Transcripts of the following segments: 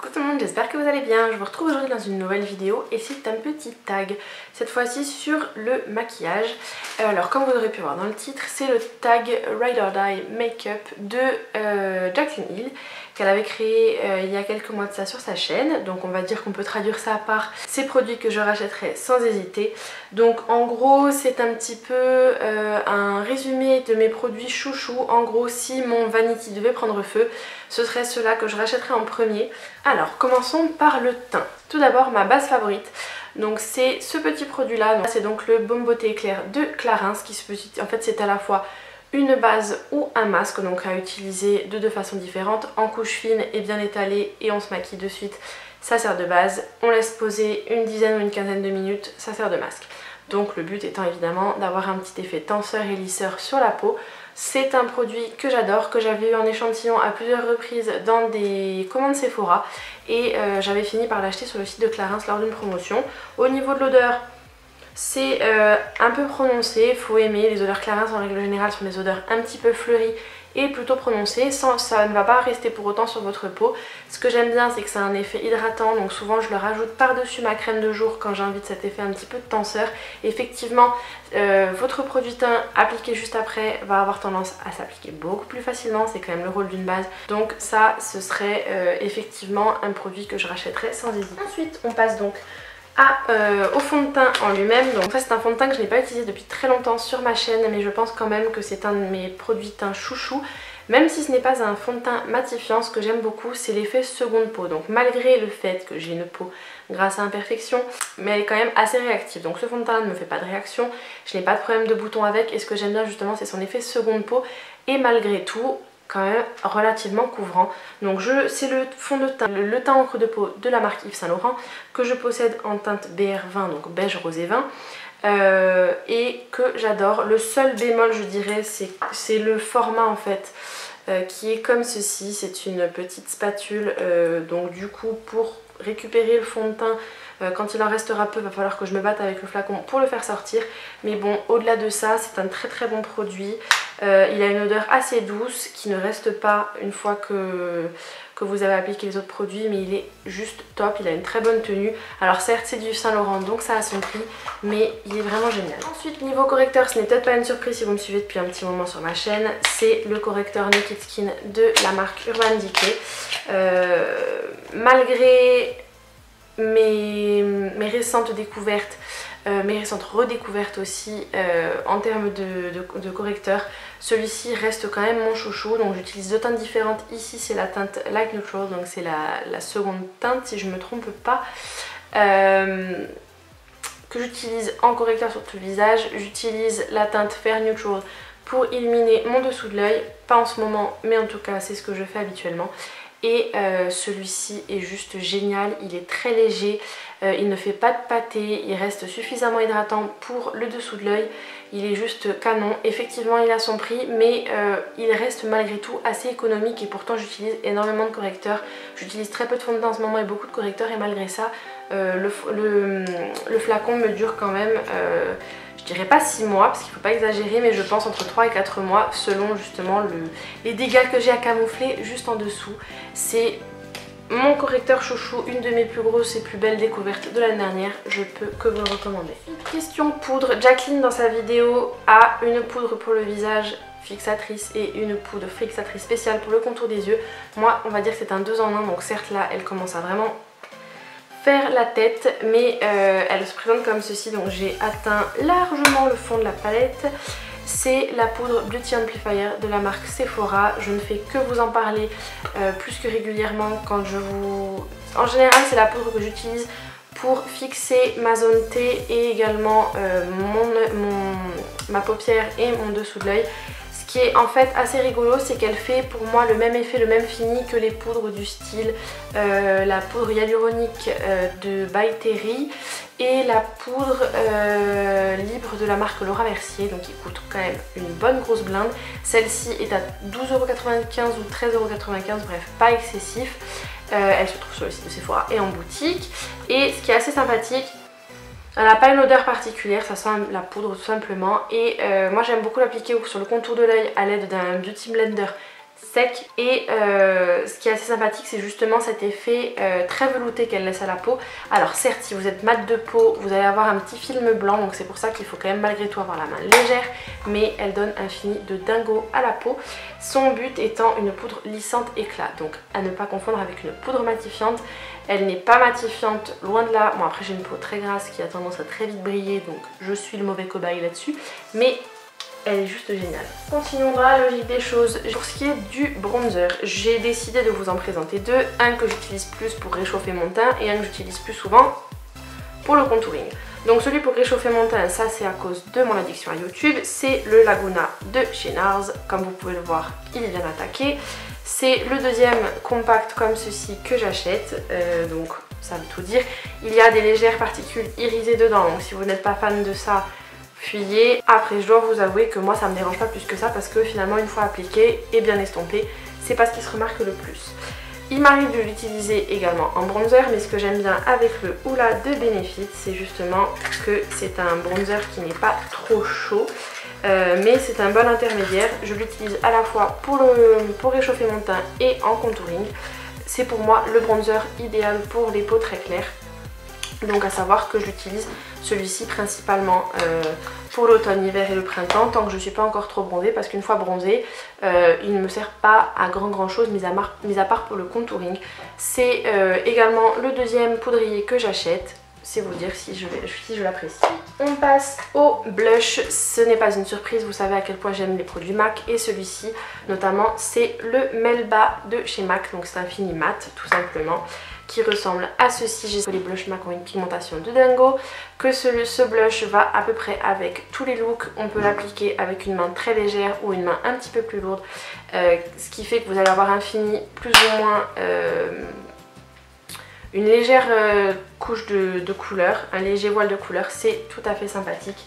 Coucou tout le monde, j'espère que vous allez bien. Je vous retrouve aujourd'hui dans une nouvelle vidéo et c'est un petit tag, cette fois-ci sur le maquillage. Alors comme vous aurez pu voir dans le titre, c'est le tag Ride or Die Makeup de Jaclyn Hill qu'elle avait créé il y a quelques mois de ça sur sa chaîne. Donc on va dire qu'on peut traduire ça par ces produits que je rachèterai sans hésiter. Donc en gros c'est un petit peu un résumé de mes produits chouchous. En gros si mon vanity devait prendre feu, ce serait ceux-là que je rachèterais en premier. Alors commençons par le teint. Tout d'abord ma base favorite. Donc c'est ce petit produit là, c'est donc le Baume Beauté Éclair de Clarins qui se en fait c'est à la fois une base ou un masque, donc à utiliser de deux façons différentes, en couche fine et bien étalée et on se maquille de suite, ça sert de base, on laisse poser une dizaine ou une quinzaine de minutes, ça sert de masque. Donc le but étant évidemment d'avoir un petit effet tenseur et lisseur sur la peau. C'est un produit que j'adore, que j'avais eu en échantillon à plusieurs reprises dans des commandes Sephora et j'avais fini par l'acheter sur le site de Clarins lors d'une promotion. Au niveau de l'odeur, c'est un peu prononcé, faut aimer. Les odeurs Clarins en règle générale sont des odeurs un petit peu fleuries et plutôt prononcées, ça ne va pas rester pour autant sur votre peau. Ce que j'aime bien c'est que ça a un effet hydratant, donc souvent je le rajoute par dessus ma crème de jour quand j'ai envie de cet effet un petit peu de tenseur. Effectivement votre produit teint appliqué juste après va avoir tendance à s'appliquer beaucoup plus facilement, c'est quand même le rôle d'une base, donc ça ce serait effectivement un produit que je rachèterais sans hésiter. Ensuite on passe donc au fond de teint en lui-même. Donc ça c'est un fond de teint que je n'ai pas utilisé depuis très longtemps sur ma chaîne, mais je pense quand même que c'est un de mes produits teint chouchou. Même si ce n'est pas un fond de teint matifiant, ce que j'aime beaucoup c'est l'effet seconde peau. Donc malgré le fait que j'ai une peau grasse à imperfection, mais elle est quand même assez réactive. Donc ce fond de teint là ne me fait pas de réaction, je n'ai pas de problème de boutons avec, et ce que j'aime bien justement c'est son effet seconde peau, et malgré tout quand même relativement couvrant. Donc c'est le fond de teint, le teint encre de peau de la marque Yves Saint Laurent que je possède en teinte BR20, donc beige rosé vin, et que j'adore. Le seul bémol je dirais c'est le format en fait qui est comme ceci. C'est une petite spatule, donc du coup pour récupérer le fond de teint quand il en restera peu, va falloir que je me batte avec le flacon pour le faire sortir. Mais bon, au-delà de ça, c'est un très très bon produit. Il a une odeur assez douce qui ne reste pas une fois que vous avez appliqué les autres produits, mais il est juste top, il a une très bonne tenue. Alors certes c'est du Yves Saint Laurent donc ça a son prix, mais il est vraiment génial. Ensuite niveau correcteur, ce n'est peut-être pas une surprise si vous me suivez depuis un petit moment sur ma chaîne, c'est le correcteur Naked Skin de la marque Urban Decay. Malgré mes récentes découvertes, mes récentes redécouvertes aussi en termes de correcteur, celui-ci reste quand même mon chouchou. Donc j'utilise deux teintes différentes. Ici c'est la teinte Light Neutral, donc c'est la seconde teinte si je ne me trompe pas, que j'utilise en correcteur sur tout le visage. J'utilise la teinte Fair Neutral pour illuminer mon dessous de l'œil, pas en ce moment mais en tout cas c'est ce que je fais habituellement. Et celui-ci est juste génial, il est très léger, il ne fait pas de pâté, il reste suffisamment hydratant pour le dessous de l'œil, il est juste canon. Effectivement il a son prix, mais il reste malgré tout assez économique et pourtant j'utilise énormément de correcteurs. J'utilise très peu de fond de teint en ce moment et beaucoup de correcteurs, et malgré ça le flacon me dure quand même, je dirais pas 6 mois parce qu'il faut pas exagérer, mais je pense entre 3 et 4 mois selon justement les dégâts que j'ai à camoufler juste en dessous. C'est mon correcteur chouchou, une de mes plus grosses et plus belles découvertes de l'année dernière, je peux que vous le recommander. Question poudre, Jaclyn dans sa vidéo a une poudre pour le visage fixatrice et une poudre fixatrice spéciale pour le contour des yeux. Moi on va dire que c'est un 2 en 1, donc certes là elle commence à vraiment faire la tête, mais elle se présente comme ceci. Donc j'ai atteint largement le fond de la palette. C'est la poudre Beauty Amplifier de la marque Sephora. Je ne fais que vous en parler plus que régulièrement quand je vous... En général c'est la poudre que j'utilise pour fixer ma zone T et également ma paupière et mon dessous de l'œil. Ce qui est en fait assez rigolo, c'est qu'elle fait pour moi le même effet, le même fini que les poudres du style la poudre hyaluronique de By Terry et la poudre libre de la marque Laura Mercier, donc qui coûte quand même une bonne grosse blinde. Celle-ci est à 12,95€ ou 13,95€, bref pas excessif. Elle se trouve sur le site de Sephora et en boutique. Et ce qui est assez sympathique, elle n'a pas une odeur particulière, ça sent la poudre tout simplement. Et moi j'aime beaucoup l'appliquer sur le contour de l'œil à l'aide d'un Beauty Blender sec et ce qui est assez sympathique c'est justement cet effet très velouté qu'elle laisse à la peau. Alors certes si vous êtes mat de peau vous allez avoir un petit film blanc donc c'est pour ça qu'il faut quand même malgré tout avoir la main légère, mais elle donne un fini de dingo à la peau. Son but étant une poudre lissante éclat, donc à ne pas confondre avec une poudre matifiante. Elle n'est pas matifiante, loin de là. Bon après j'ai une peau très grasse qui a tendance à très vite briller donc je suis le mauvais cobaye là-dessus, mais elle est juste géniale. Continuons dans la logique des choses. Pour ce qui est du bronzer, j'ai décidé de vous en présenter deux. Un que j'utilise plus pour réchauffer mon teint et un que j'utilise plus souvent pour le contouring. Donc celui pour réchauffer mon teint, ça c'est à cause de mon addiction à YouTube. C'est le Laguna de chez NARS. Comme vous pouvez le voir, il est bien attaqué. C'est le deuxième compact comme ceci que j'achète. Donc ça veut tout dire. Il y a des légères particules irisées dedans. Donc si vous n'êtes pas fan de ça, fuyez. Après je dois vous avouer que moi ça me dérange pas plus que ça parce que finalement une fois appliqué et bien estompé, c'est pas ce qui se remarque le plus. Il m'arrive de l'utiliser également en bronzer, mais ce que j'aime bien avec le Hoola de Benefit c'est justement que c'est un bronzer qui n'est pas trop chaud, mais c'est un bon intermédiaire. Je l'utilise à la fois pour réchauffer mon teint et en contouring. C'est pour moi le bronzer idéal pour les peaux très claires. Donc à savoir que j'utilise celui-ci principalement pour l'automne, l'hiver et le printemps, tant que je ne suis pas encore trop bronzée, parce qu'une fois bronzée, il ne me sert pas à grand chose, mis à part pour le contouring. C'est également le deuxième poudrier que j'achète, c'est vous dire si je l'apprécie. On passe au blush, ce n'est pas une surprise, vous savez à quel point j'aime les produits MAC, et celui-ci notamment c'est le Melba de chez MAC, donc c'est un fini mat tout simplement, qui ressemble à ceci. J'ai que les blush MAC ont une pigmentation de dingo, que ce blush va à peu près avec tous les looks. On peut l'appliquer avec une main très légère ou une main un petit peu plus lourde, ce qui fait que vous allez avoir un fini plus ou moins une légère couche de couleur, un léger voile de couleur, c'est tout à fait sympathique.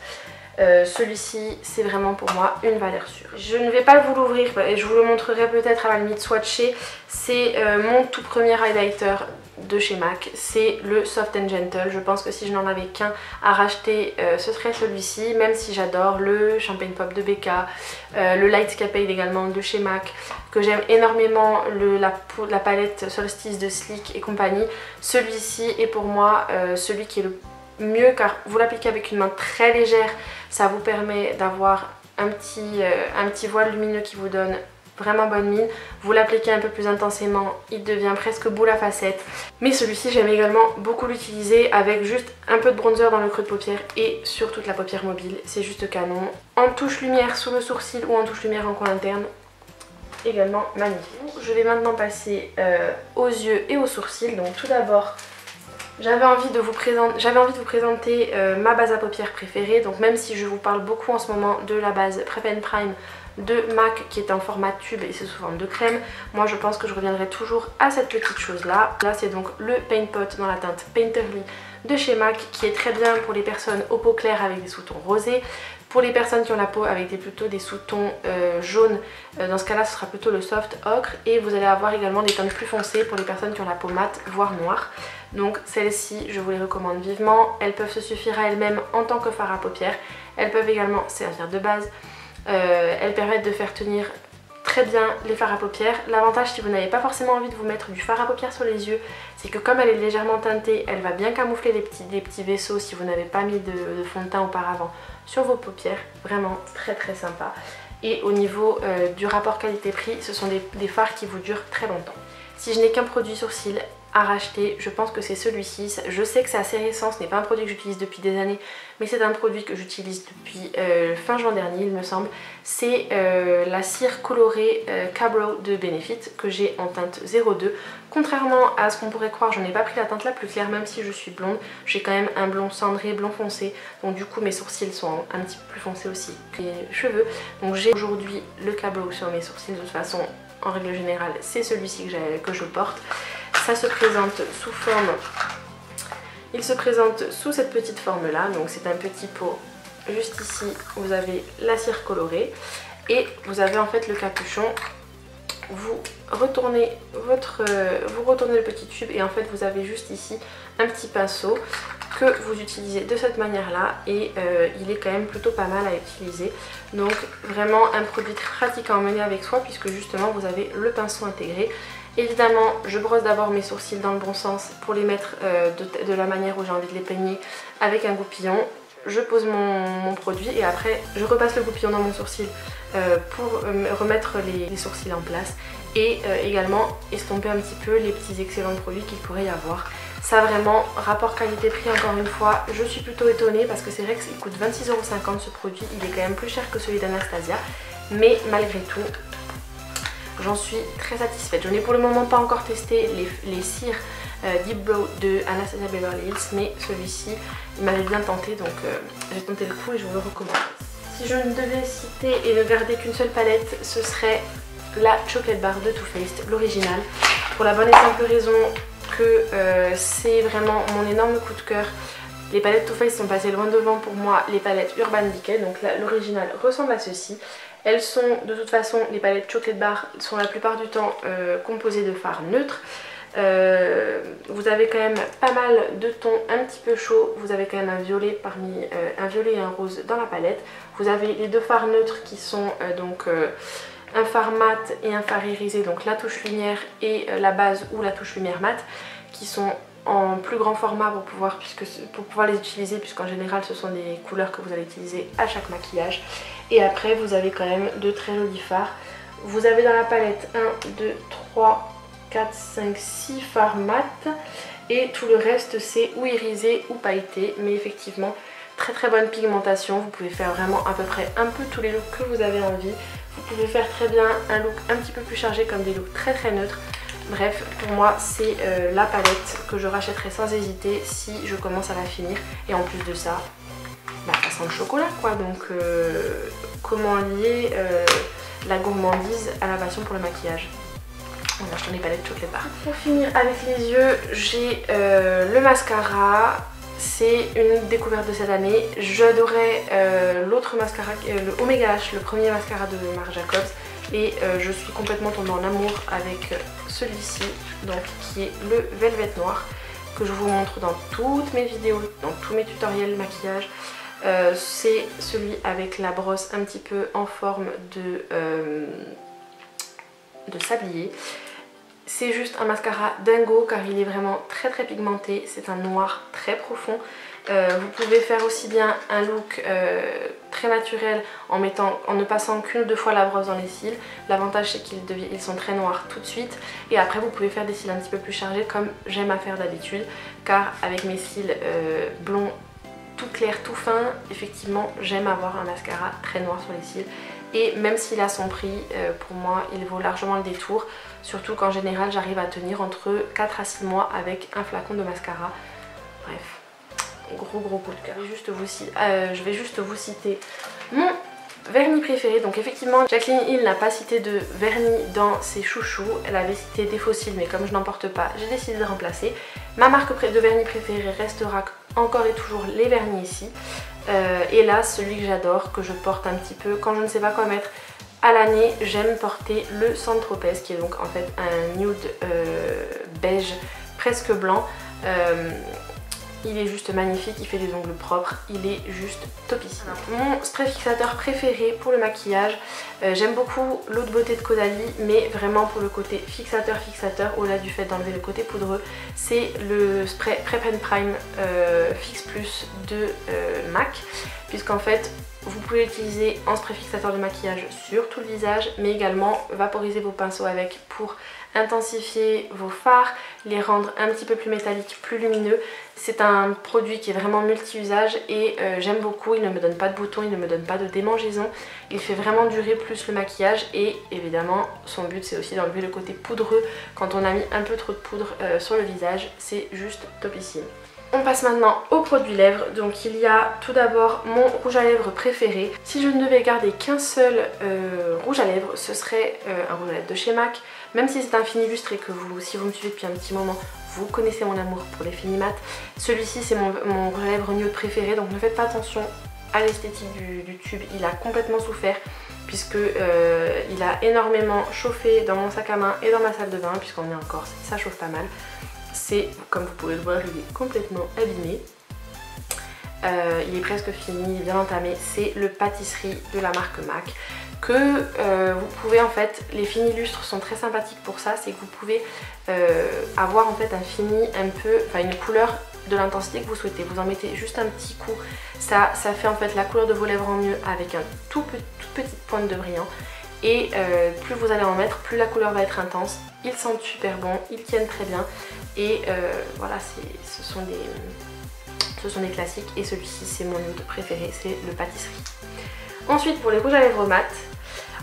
Celui-ci c'est vraiment pour moi une valeur sûre. Je ne vais pas vous l'ouvrir et je vous le montrerai peut-être à la limite swatché. C'est mon tout premier highlighter de chez MAC, c'est le Soft and Gentle. Je pense que si je n'en avais qu'un à racheter ce serait celui-ci, même si j'adore le Champagne Pop de BK, le Lightscapade également de chez MAC, que j'aime énormément, la palette Solstice de Sleek et compagnie. Celui-ci est pour moi celui qui est le mieux car vous l'appliquez avec une main très légère, ça vous permet d'avoir un petit voile lumineux qui vous donne vraiment bonne mine. Vous l'appliquez un peu plus intensément, il devient presque boule à facettes. Mais celui-ci j'aime également beaucoup l'utiliser avec juste un peu de bronzer dans le creux de paupière et sur toute la paupière mobile, c'est juste canon. En touche lumière sous le sourcil ou en touche lumière en coin interne, également magnifique. Je vais maintenant passer aux yeux et aux sourcils. Donc tout d'abord j'avais envie de vous présenter ma base à paupières préférée. Donc même si je vous parle beaucoup en ce moment de la base Prep and Prime de MAC qui est en format tube et c'est sous forme de crème, moi je pense que je reviendrai toujours à cette petite chose là. Là c'est donc le Paint Pot dans la teinte Painterly de chez MAC qui est très bien pour les personnes aux peaux claires avec des sous-tons rosés. Pour les personnes qui ont la peau avec plutôt des sous-tons jaunes, dans ce cas là ce sera plutôt le soft ocre, et vous allez avoir également des teintes plus foncées pour les personnes qui ont la peau mate voire noire. Donc celles-ci je vous les recommande vivement, elles peuvent se suffire à elles-mêmes en tant que fard à paupières, elles peuvent également servir de base, elles permettent de faire tenir très bien les fards à paupières. L'avantage si vous n'avez pas forcément envie de vous mettre du fard à paupières sur les yeux, c'est que comme elle est légèrement teintée, elle va bien camoufler les petits vaisseaux si vous n'avez pas mis de fond de teint auparavant sur vos paupières. Vraiment très très sympa. Et au niveau du rapport qualité-prix, ce sont des fards qui vous durent très longtemps. Si je n'ai qu'un produit sourcil à racheter, je pense que c'est celui-ci. Je sais que c'est assez récent, ce n'est pas un produit que j'utilise depuis des années, mais c'est un produit que j'utilise depuis fin juin dernier il me semble. C'est la cire colorée Cabro de Benefit que j'ai en teinte 02. Contrairement à ce qu'on pourrait croire, je n'ai pas pris la teinte la plus claire, même si je suis blonde. J'ai quand même un blond cendré, blond foncé, donc du coup mes sourcils sont un petit peu plus foncés aussi que les cheveux. Donc j'ai aujourd'hui le Cabro sur mes sourcils. De toute façon, en règle générale, c'est celui-ci que je porte. Ça se présente sous forme, il se présente sous cette petite forme là, donc c'est un petit pot. Juste ici vous avez la cire colorée et vous avez en fait le capuchon vous retournez le petit tube et en fait vous avez juste ici un petit pinceau que vous utilisez de cette manière là et il est quand même plutôt pas mal à utiliser. Donc vraiment un produit très pratique à emmener avec soi puisque justement vous avez le pinceau intégré. Évidemment je brosse d'abord mes sourcils dans le bon sens pour les mettre de la manière où j'ai envie de les peigner avec un goupillon. Je pose mon produit et après je repasse le goupillon dans mon sourcil pour remettre les sourcils en place et également estomper un petit peu les petits excellents produits qu'il pourrait y avoir. Ça vraiment, rapport qualité-prix encore une fois, je suis plutôt étonnée parce que c'est vrai qu'il coûte 26,50 € ce produit, il est quand même plus cher que celui d'Anastasia, mais malgré tout, j'en suis très satisfaite. Je n'ai pour le moment pas encore testé les cires Deep Brow de Anastasia Beverly Hills, mais celui-ci il m'avait bien tenté, donc j'ai tenté le coup et je vous le recommande. Si je ne devais citer et ne garder qu'une seule palette, ce serait la Chocolate Bar de Too Faced, l'original, pour la bonne et simple raison que c'est vraiment mon énorme coup de cœur. Les palettes Too Faced sont passées loin devant pour moi les palettes Urban Decay, donc l'original ressemble à ceci. Elles sont de toute façon, les palettes Chocolate Bar sont la plupart du temps composées de fards neutres. Vous avez quand même pas mal de tons un petit peu chauds, vous avez quand même un violet un violet et un rose dans la palette. Vous avez les deux fards neutres qui sont un fard mat et un fard irisé, donc la touche lumière et la base ou la touche lumière mat, qui sont en plus grand format pour pouvoir les utiliser, puisqu'en général ce sont des couleurs que vous allez utiliser à chaque maquillage. Et après vous avez quand même de très jolis fards. Vous avez dans la palette 1, 2, 3, 4, 5, 6 fards mat et tout le reste c'est ou irisé ou pailleté, mais effectivement très très bonne pigmentation. Vous pouvez faire vraiment à peu près un peu tous les looks que vous avez envie. Vous pouvez faire très bien un look un petit peu plus chargé comme des looks très très neutres. Bref, pour moi c'est la palette que je rachèterai sans hésiter si je commence à la finir. Et en plus de ça, ça sent le chocolat quoi, donc comment lier la gourmandise à la passion pour le maquillage. On achète les palettes Chocolate Bar. Pour finir avec les yeux, j'ai le mascara. C'est une découverte de cette année. J'adorais l'autre mascara, le Omega H, le premier mascara de Marc Jacobs. Et je suis complètement tombée en amour avec celui-ci, donc qui est le Velvet Noir, que je vous montre dans toutes mes vidéos, dans tous mes tutoriels maquillage. C'est celui avec la brosse un petit peu en forme de sablier. C'est juste un mascara dingo car il est vraiment très très pigmenté, c'est un noir très profond. Vous pouvez faire aussi bien un look très naturel en ne passant qu'une ou deux fois la brosse dans les cils. L'avantage c'est qu'ils sont très noirs tout de suite et après vous pouvez faire des cils un petit peu plus chargés comme j'aime à faire d'habitude, car avec mes cils blonds tout clair, tout fin, effectivement j'aime avoir un mascara très noir sur les cils. Et même s'il a son prix, pour moi il vaut largement le détour. Surtout qu'en général j'arrive à tenir entre 4 à 6 mois avec un flacon de mascara. Bref, gros coup de cœur. Je vais juste vous citer mon vernis préféré. Donc effectivement Jaclyn Hill n'a pas cité de vernis dans ses chouchous. Elle avait cité des fossiles, mais comme je n'en porte pas, j'ai décidé de remplacer. Ma marque de vernis préférée restera encore et toujours les vernis ici. Et là celui que j'adore, que je porte un petit peu quand je ne sais pas quoi mettre à l'année, j'aime porter le Saint-Tropez, qui est donc en fait un nude beige presque blanc. Il est juste magnifique, il fait des ongles propres, il est juste topissime. Mon spray fixateur préféré pour le maquillage, j'aime beaucoup l'eau de beauté de Caudalie, mais vraiment pour le côté fixateur, au-delà du fait d'enlever le côté poudreux, c'est le spray Prep and Prime Fix Plus de MAC, puisqu'en fait vous pouvez l'utiliser en spray fixateur de maquillage sur tout le visage, mais également vaporiser vos pinceaux avec pour intensifier vos fards, les rendre un petit peu plus métalliques, plus lumineux. C'est un produit qui est vraiment multi-usage et j'aime beaucoup. Il ne me donne pas de boutons, il ne me donne pas de démangeaison. Il fait vraiment durer plus le maquillage et évidemment son but c'est aussi d'enlever le côté poudreux quand on a mis un peu trop de poudre sur le visage. C'est juste topissime. On passe maintenant aux produits lèvres. Donc il y a tout d'abord mon rouge à lèvres préféré. Si je ne devais garder qu'un seul rouge à lèvres, ce serait un rouge à lèvres de chez MAC. Même si c'est un fini illustré que si vous me suivez depuis un petit moment, vous connaissez mon amour pour les finis mat. Celui-ci c'est mon rouge à lèvres nude préféré, donc ne faites pas attention à l'esthétique du tube, il a complètement souffert puisque il a énormément chauffé dans mon sac à main et dans ma salle de bain, puisqu'on est en Corse, ça chauffe pas mal. C'est, comme vous pouvez le voir, il est complètement abîmé. Il est presque fini, il est bien entamé. C'est le pâtisserie de la marque MAC que vous pouvez en fait, les finis lustres sont très sympathiques pour ça, c'est que vous pouvez avoir en fait un fini un peu, enfin une couleur de l'intensité que vous souhaitez. Vous en mettez juste un petit coup, ça fait en fait la couleur de vos lèvres en mieux avec un toute petite pointe de brillant. Et plus vous allez en mettre, plus la couleur va être intense. Ils sentent super bon, ils tiennent très bien. Et voilà, ce sont des classiques. Et celui-ci, c'est mon nude préféré, c'est le pâtisserie. Ensuite, pour les rouges à lèvres mat,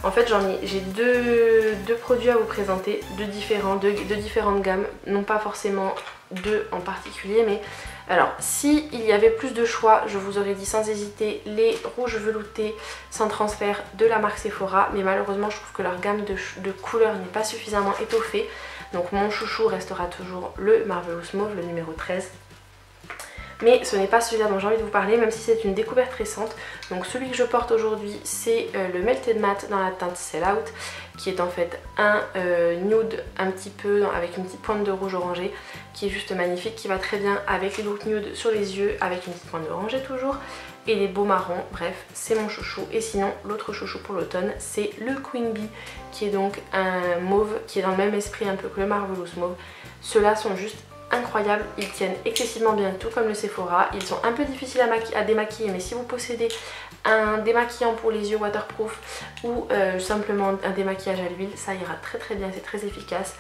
en fait j'ai deux produits à vous présenter, de différentes gammes, non pas forcément deux en particulier, mais alors si il y avait plus de choix, je vous aurais dit sans hésiter les rouges veloutés sans transfert de la marque Sephora, mais malheureusement je trouve que leur gamme de couleurs n'est pas suffisamment étoffée, donc mon chouchou restera toujours le Marvelous Mauve, le numéro 13. Mais ce n'est pas celui-là dont j'ai envie de vous parler, même si c'est une découverte récente. Donc celui que je porte aujourd'hui, c'est le Melted Matte dans la teinte Sell Out, qui est en fait un nude un petit peu avec une petite pointe de rouge orangé, qui est juste magnifique, qui va très bien avec les looks nude sur les yeux, avec une petite pointe d'orangé toujours, et les beaux marrons. Bref, c'est mon chouchou. Et sinon, l'autre chouchou pour l'automne, c'est le Queen Bee, qui est donc un mauve, qui est dans le même esprit un peu que le Marvelous Mauve. Ceux-là sont juste incroyables, ils tiennent excessivement bien, tout comme le Sephora. Ils sont un peu difficiles à démaquiller, mais si vous possédez un démaquillant pour les yeux waterproof ou simplement un démaquillage à l'huile, ça ira très très bien, c'est très efficace.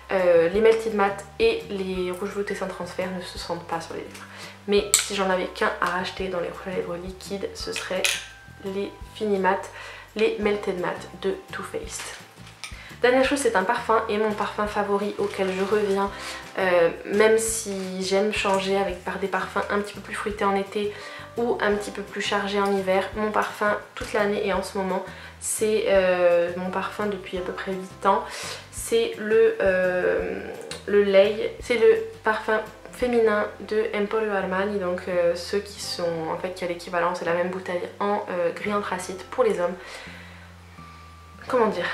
Les Melted Matte et les rouges veloutés sans transfert ne se sentent pas sur les lèvres. Mais si j'en avais qu'un à racheter dans les rouges à lèvres liquides, ce serait les Fini Matte, les Melted Matte de Too Faced. Dernière chose, c'est un parfum, et mon parfum favori auquel je reviens, même si j'aime changer par des parfums un petit peu plus fruités en été ou un petit peu plus chargés en hiver. Mon parfum toute l'année et en ce moment, c'est mon parfum depuis à peu près 8 ans. C'est le Lei, c'est le parfum féminin de Emporio Armani, donc ceux qui sont en fait qui a l'équivalent, c'est la même bouteille en gris anthracite pour les hommes. Comment dire ?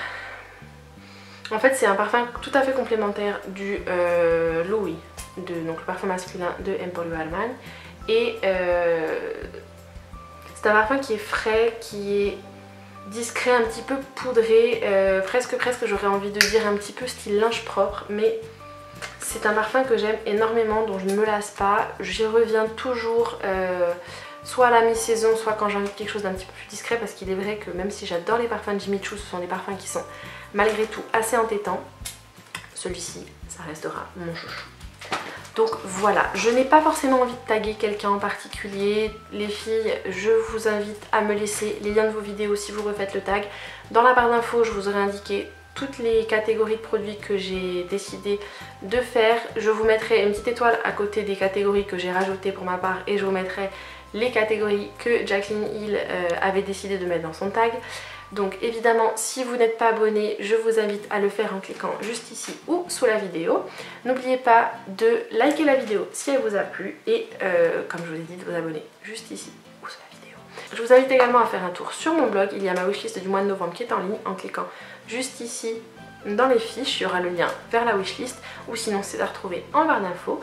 En fait, c'est un parfum tout à fait complémentaire du Louis, donc le parfum masculin de Emporio Armani. Et c'est un parfum qui est frais, qui est discret, un petit peu poudré, presque j'aurais envie de dire un petit peu style linge propre, mais c'est un parfum que j'aime énormément, dont je ne me lasse pas. J'y reviens toujours, soit à la mi-saison, soit quand j'ai envie de quelque chose d'un petit peu plus discret, parce qu'il est vrai que même si j'adore les parfums de Jimmy Choo, ce sont des parfums qui sont malgré tout assez entêtants. Celui-ci, ça restera mon chouchou. Donc voilà, je n'ai pas forcément envie de taguer quelqu'un en particulier. Les filles, je vous invite à me laisser les liens de vos vidéos si vous refaites le tag. Dans la barre d'infos, je vous aurai indiqué toutes les catégories de produits que j'ai décidé de faire. Je vous mettrai une petite étoile à côté des catégories que j'ai rajoutées pour ma part, et je vous mettrai les catégories que Jacqueline Hill avait décidé de mettre dans son tag. Donc évidemment, si vous n'êtes pas abonné, je vous invite à le faire en cliquant juste ici ou sous la vidéo. N'oubliez pas de liker la vidéo si elle vous a plu, et comme je vous ai dit, de vous abonner juste ici ou sous la vidéo. Je vous invite également à faire un tour sur mon blog. Il y a ma wishlist du mois de novembre qui est en ligne. En cliquant juste ici dans les fiches, il y aura le lien vers la wishlist, ou sinon c'est à retrouver en barre d'infos.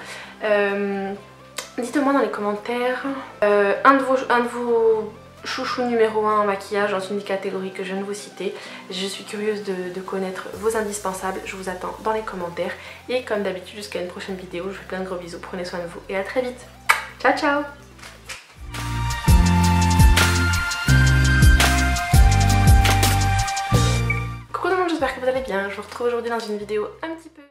Dites-moi dans les commentaires un de vos chouchou numéro 1 en maquillage dans une des catégories que je viens de vous citer. Je suis curieuse de connaître vos indispensables. Je vous attends dans les commentaires, et comme d'habitude, jusqu'à une prochaine vidéo. Je vous fais plein de gros bisous, prenez soin de vous et à très vite. Ciao ciao. Coucou tout le monde, j'espère que vous allez bien. Je vous retrouve aujourd'hui dans une vidéo un petit peu